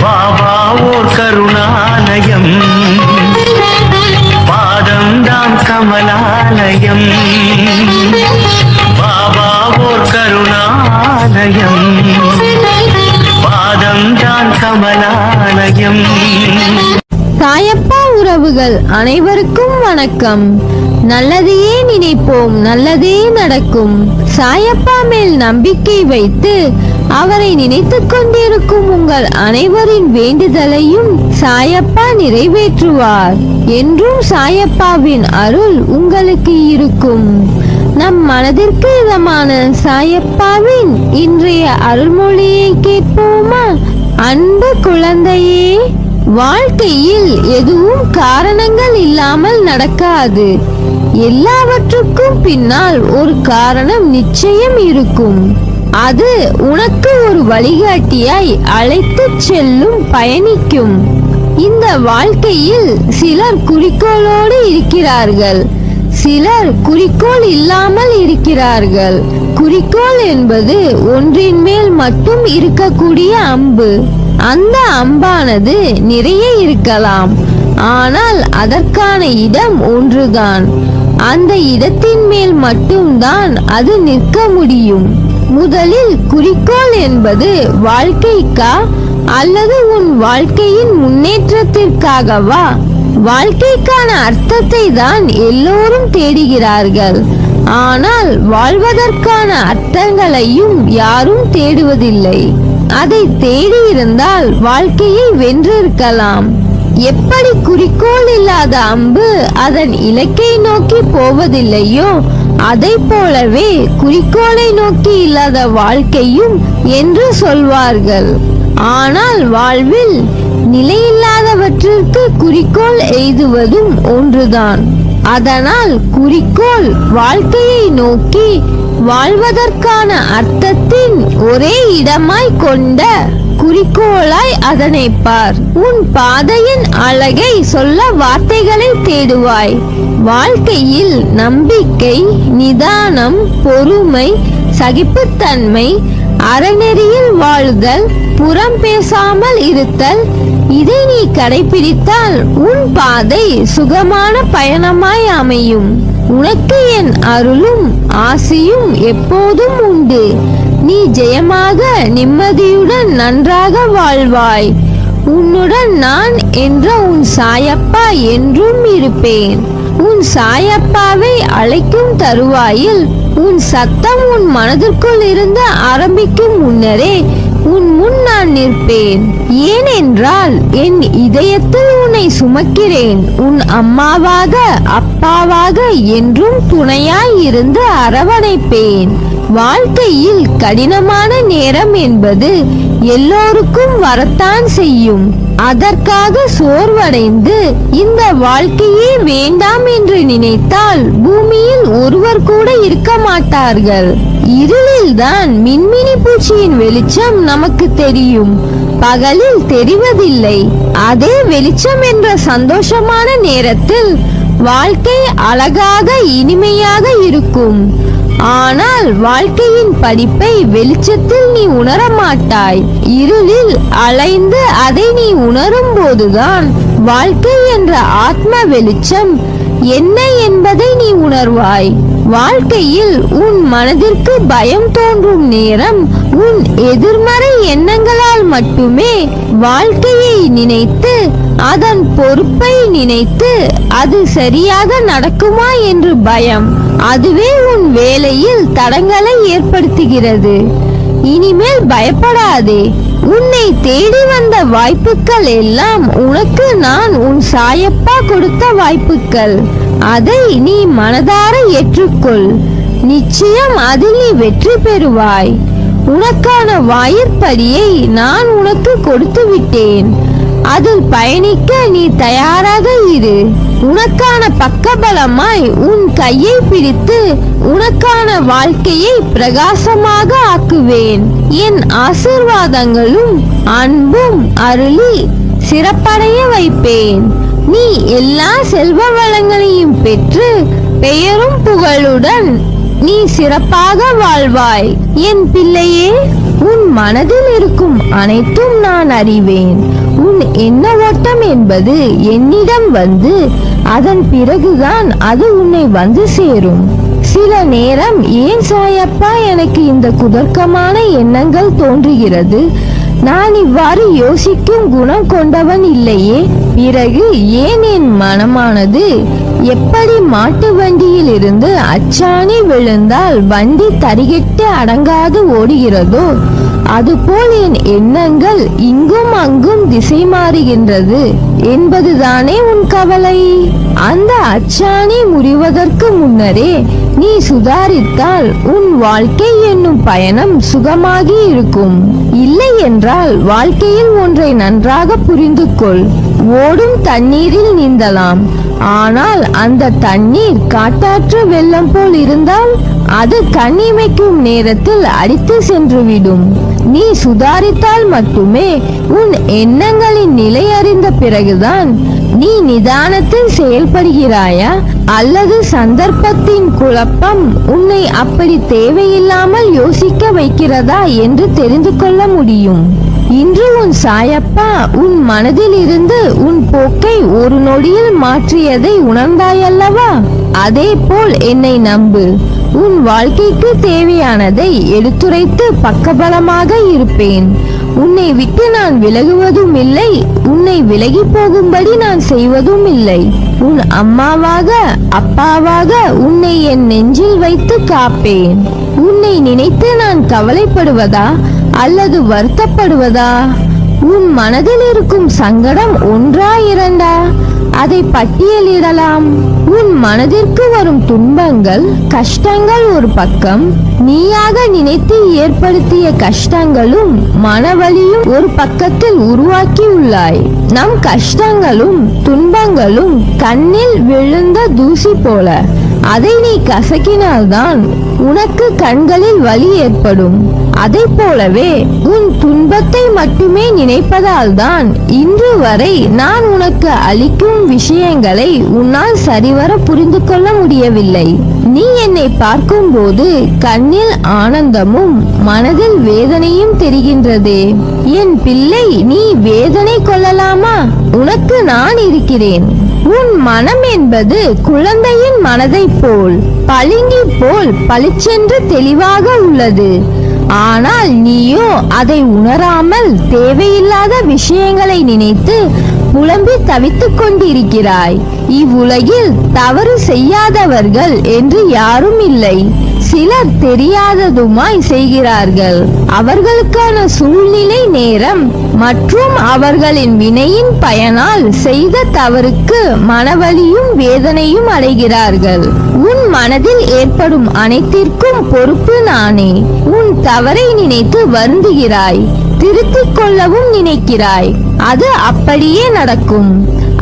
பாபா ஓர் கருணாலயம், பாதம்தான் கமலாலயம். பாபா ஓர் கருணாலயம், பாதம்தான் கமலாலயம். சாயப்பா உறவுகள் அனைவருக்கும் வணக்கம். நல்லதையே நினைப்போம், நல்லதே நடக்கும். சாயப்பா மேல் நம்பிக்கை வைத்து அவரை நினைத்துக் கொண்டிருக்கும் உங்கள் அனைவரின் வேண்டுதலையும் சாயப்பா நிறைவேற்றுவார். என்றும் சாயப்பாவின் அருள் உங்களுக்கு இருக்கும். நம் மனதிற்கு இதமான சாயப்பாவின் இன்றைய அருள்மொழியை கேட்போமா? அன்பு குழந்தையே, வாழ்க்கையில் எதுவும் காரணங்கள் இல்லாமல் நடக்காது. எல்லாவற்றுக்கும் பின்னால் ஒரு காரணம் நிச்சயம் இருக்கும். அது உனக்கு ஒரு வழிகாட்டியாய் அழைத்து செல்லும், பயணிக்கும். இந்த வாழ்க்கையில் சிலர் குறிக்கோளோடு இருக்கிறார்கள், சிலர் குறிக்கோள் இல்லாமல் இருக்கிறார்கள். குறிக்கோள் என்பது ஒன்றின் மேல் மட்டும் இருக்கக்கூடிய அம்பு. அந்த அம்பானது நிறைய இருக்கலாம், ஆனால் அதற்கான இடம் ஒன்றுதான். அந்த இடத்தின் மேல் மட்டும்தான் அது நிற்க முடியும். முதலில் குறிக்கோள் என்பது வாழ்க்கைக்கா அல்லது உன் வாழ்க்கையின் முன்னேற்றத்திற்காகவா? வாழ்க்கைக்கான அர்த்தத்தை தான் எல்லோரும் தேடுகிறார்கள், ஆனால் வாழ்வதற்கான அர்த்தங்களையும் யாரும் தேடுவதில்லை. அதை தேடி இருந்தால் வாழ்க்கையை வென்றிருக்கலாம். எப்படி குறிக்கோள் இல்லாத அம்பு அதன் இலக்கை நோக்கி போவதில்லையோ, அதை போலவே குறிக்கோளை நோக்கி இல்லாத வாழ்க்கையும் என்று சொல்வார்கள். ஆனால் வாழ்வில் நிலையில்லாதவற்றிற்கு குறிக்கோள் எய்துவதும் ஒன்றுதான். அதனால் குறிக்கோள் வாழ்க்கையை நோக்கி வாழ்வதற்கான அர்த்தத்தின் ஒரே இடமாய் கொண்ட குறிக்கோளாய் அதனை பார். உன் பாதையின் அழகை சொல்ல வார்த்தைகளை தேடுவாய். வாழ்க்கையில் நம்பிக்கை, நிதானம், பொறுமை, சகிப்புத்தன்மை, அறநெறியில் வாழுதல், புறம் பேசாமல் இருத்தல், இதை நீ கடைபிடித்தால் உன் பாதை சுகமான பயணமாய் அமையும். உனக்கு என் அருளும் ஆசியும் எப்போதும் உண்டு. நீ ஜெயமாக நிம்மதியுடன் நன்றாக வாழ்வாய். உன்னுடன் நான் என்ற உன் சாயப்பா என்றும் இருப்பேன். உன் சாயப்பாவை அழைக்கும் தருவாயில் உன் சத்தம் உன் மனதிற்குள் இருந்து ஆரம்பிக்கும் முன்னரே உன் முன் நான் நிற்பேன். ஏனென்றால் என் இதயத்தில் உன்னை சுமக்கிறேன். உன் அம்மாவாக அப்பாவாக என்றும் துணையாய் இருந்து அரவணைப்பேன். வாழ்க்கையில் கடினமான நேரம் என்பது எல்லோருக்கும் வரத்தான் செய்யும். அதற்காக சோர்வடைந்து இந்த வாழ்க்கையே வேண்டாம் என்று நினைத்தால் பூமியில் ஒருவர் கூட இருக்க மாட்டார்கள். இருளில்தான் மின்மினி பூச்சியின் வெளிச்சம் நமக்கு தெரியும், பகலில் தெரிவதில்லை. அதே வெளிச்சம் என்ற சந்தோஷமான நேரத்தில் வாழ்க்கை அழகாக இனிமையாக இருக்கும். ஆனால் வாழ்க்கையின் படிப்பை வெளிச்சத்தில் நீ உணர மாட்டாய். இருளில் அலைந்து அதை நீ உணரும் போதுதான் வாழ்க்கை என்ற ஆத்ம வெளிச்சம் என்ன என்பதை நீ உணர்வாய். வாழ்க்கையில் உன் மனதிற்கு பயம் தோன்றும் நேரம் உன் எதிர்மறை எண்ணங்களால் மட்டுமே. வாழ்க்கையை நினைத்து அதன் பொறுப்பை நினைத்து அது சரியாக நடக்குமா என்று பயம், அதுவே உன் வேலையில் தடங்களை ஏற்படுத்துகிறது. இனிமேல் பயப்படாதே. உன்னை தேடி வந்த வாய்ப்புகள் எல்லாம் உனக்கு நான் உன் சாயப்பா கொடுத்த வாய்ப்புகள். அதை நீ மனதார ஏற்றுக்கொள். நிச்சயம் அதில் நீ வெற்றி பெறுவாய். உனக்கான வாயிற்படியை நான் உனக்கு கொடுத்து விட்டேன். அதில் பயணிக்க நீ தயாராக இரு. உனக்கான பக்கபலமாய் உன் கையை பிடித்து உனக்கான வாழ்க்கையை பிரகாசமாக ஆக்குவேன். என் ஆசீர்வாதங்களும் அன்பும் அருளி சிறப்படைய வைப்பேன். நீ எல்லா செல்வ வளங்களையும் பெற்று பெயரும் புகழுடன் நீ சிறப்பாக வாழ்வாய். என் பிள்ளையே, உன் மனதில் இருக்கும் அனைத்தும் நான் அறிவேன். உன் எண்ண ஓட்டம் என்பது என்னிடம் வந்து அதன் பிறகுதான் அது உன்னை வந்து சேரும். சில நேரம் ஏன் சாயப்பா எனக்கு இந்த குதர்க்கமான எண்ணங்கள் தோன்றுகிறது? நான் இவ்வாறு யோசிக்கும் குணம் கொண்டவன் இல்லையே. பிறகு ஏன் என் மனமானது எப்படி மாட்டு வண்டியில் இருந்து அச்சாணி விழுந்தால் வண்டி தரிகெட்டு அடங்காது ஓடுகிறதோ அதுபோல் என் எண்ணங்கள் இங்கும் அங்கும் திசை மாறுகின்றது என்பதுதானே உன் கவலை? அந்த அச்சாணி முறிவதற்கு முன்னரே நீ சுதாரித்தால் உன் வாழ்க்கை என்னும் பயணம் சுகமாகி இருக்கும். இல்லை என்றால் வாழ்க்கையில் ஒன்றை நன்றாக புரிந்து கொள். ஓடும் தண்ணீரில் நீந்தலாம், ஆனால் அந்த தண்ணீர் காட்டாற்று வெள்ளம் போல் இருந்தால் அது கண்ணிமைக்கும் நேரத்தில் அடித்து சென்றுவிடும். நீ சுதாரித்தால் மட்டுமே உன் எண்ணங்களின் நிலை அறிந்த பிறகுதான் நீ நிதானத்தில் செயல்படுகிறாயா அல்லது சந்தர்ப்பத்தின் குழப்பம் உன்னை அப்படி தேவையில்லாமல் யோசிக்க வைக்கிறதா என்று தெரிந்து கொள்ள முடியும். இன்று உன் சாயப்பா உன் மனதில் இருந்து உன் போக்கை ஒரு நொடியில் மாற்றியதை உணர்ந்தாயல்லவா? அதே போல் என்னை நம்பு. உன் வாழ்க்கைக்கு தேவையானதை எடுத்துரைத்து பக்கபலமாக இருப்பேன். உன்னை விட்டு நான் விலகுவதும் இல்லை, உன்னை விலகி போகும்படி நான் செய்வதும் இல்லை. உன் அம்மாவாக அப்பாவாக உன்னை என் நெஞ்சில் வைத்து காப்பேன். உன்னை நினைத்து நான் கவலைப்படுவதா அல்லது வருத்தப்படுவதா? உன் மனதில் இருக்கும் சங்கடம் ஒன்றா இரண்டா? அதை பட்டியலிடலாம். உன் மனதிற்கு வரும் துன்பங்கள் கஷ்டங்கள் ஒரு பக்கம், நீயாக நினைத்து ஏற்படுத்திய கஷ்டங்களும் மனவலியும் ஒரு பக்கத்தில் உருவாக்கியுள்ளாய். நம் கஷ்டங்களும் துன்பங்களும் கண்ணில் விழுந்த தூசி போல. அதை நீ கசக்கினால்தான் உனக்கு கண்களில் வலி ஏற்படும். அதை போலவே உன் துன்பத்தை மட்டுமே நினைப்பதால் தான் இன்று வரை நான் உனக்கு அளிக்கும் விஷயங்களை உன்னால் சரிவர புரிந்து கொள்ள முடியவில்லை. நீ என்னை பார்க்கும் போது கண்ணில் ஆனந்தமும் மனதில் வேதனையும் தெரிகின்றதே. என் பிள்ளை, நீ வேதனை கொள்ளலாமா? உனக்கு நான் இருக்கிறேன். உன் மனம் என்பது குழந்தையின் மனதை போல் பளிங்கி போல் பளிச்சென்று தெளிவாக உள்ளது. ஆனால் நீயோ அதை உணராமல் தேவையில்லாத விஷயங்களை நினைத்து புலம்பி தவித்துக் கொண்டிருக்கிறாய். இவ்வுலகில் தவறு செய்யாதவர்கள் என்று யாரும் இல்லை. சிலர் தெரியாததுமாய் செய்கிறார்கள். அவர்களுக்கான சூழ்நிலை, நேரம் மற்றும் அவர்களின் வினையின் பயனால் செய்த தவறுக்கு மனவலியும் வேதனையும் அடைகிறார்கள். உன் மனதில் ஏற்படும் அனைத்திற்கும் பொறுப்பு நானே. உன் தவறை நினைத்து வருந்துகிறாய், திருத்திக் கொள்ளவும் நினைக்கிறாய். அது அப்படியே நடக்கும்.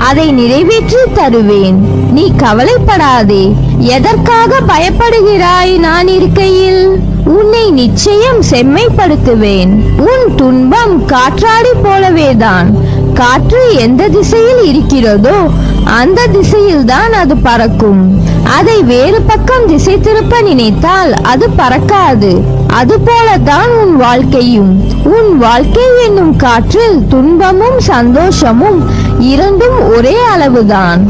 அதை நிறைவேற்றி தருவேன். நீ கவலைப்படாதே. எதற்காக பயப்படுகிறாய்? நான் இருக்கையில் உன்னை நிச்சயம் செம்மைப்படுத்துவேன். உன் துன்பம் காற்றாடி போலவேதான். காற்று எந்த திசையில் இருக்கிறதோ அந்த திசையில் தான் அது பறக்கும். அதை வேறு பக்கம் திசை திருப்ப நினைத்தால் அது பறக்காது. அதுபோலதான் உன் வாழ்க்கையும். உன் வாழ்க்கை என்னும் காற்றில் துன்பமும் சந்தோஷமும் இரண்டும் ஒரே அளவுதான்.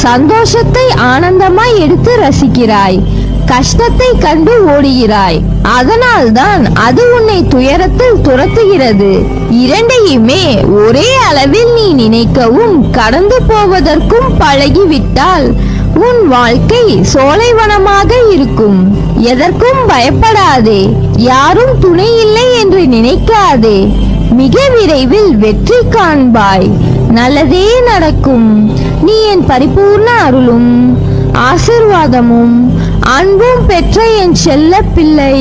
சந்தோஷத்தை ஆனந்தமாய் எடுத்து ரசிக்கிறாய், கஷ்டத்தை கண்டு ஓடுகிறாய். அதனால்தான் அது உன்னை துயரத்தில் துரத்துகிறது. இரண்டையுமே ஒரே அளவில் நீ நினைக்கவும் கடந்து போவதற்கும் பழகிவிட்டால் உன் வாழ்க்கை சோலைவனமாக இருக்கும். எதற்கும் பயப்படாதே. யாரும் துணை இல்லை என்று நினைக்காதே. மிக விரைவில் வெற்றி காண்பாய். நல்லதே நடக்கும். நீ என் பரிபூர்ண அருளும் ஆசிர்வாதமும் அன்பும் பெற்ற என் செல்ல பிள்ளை.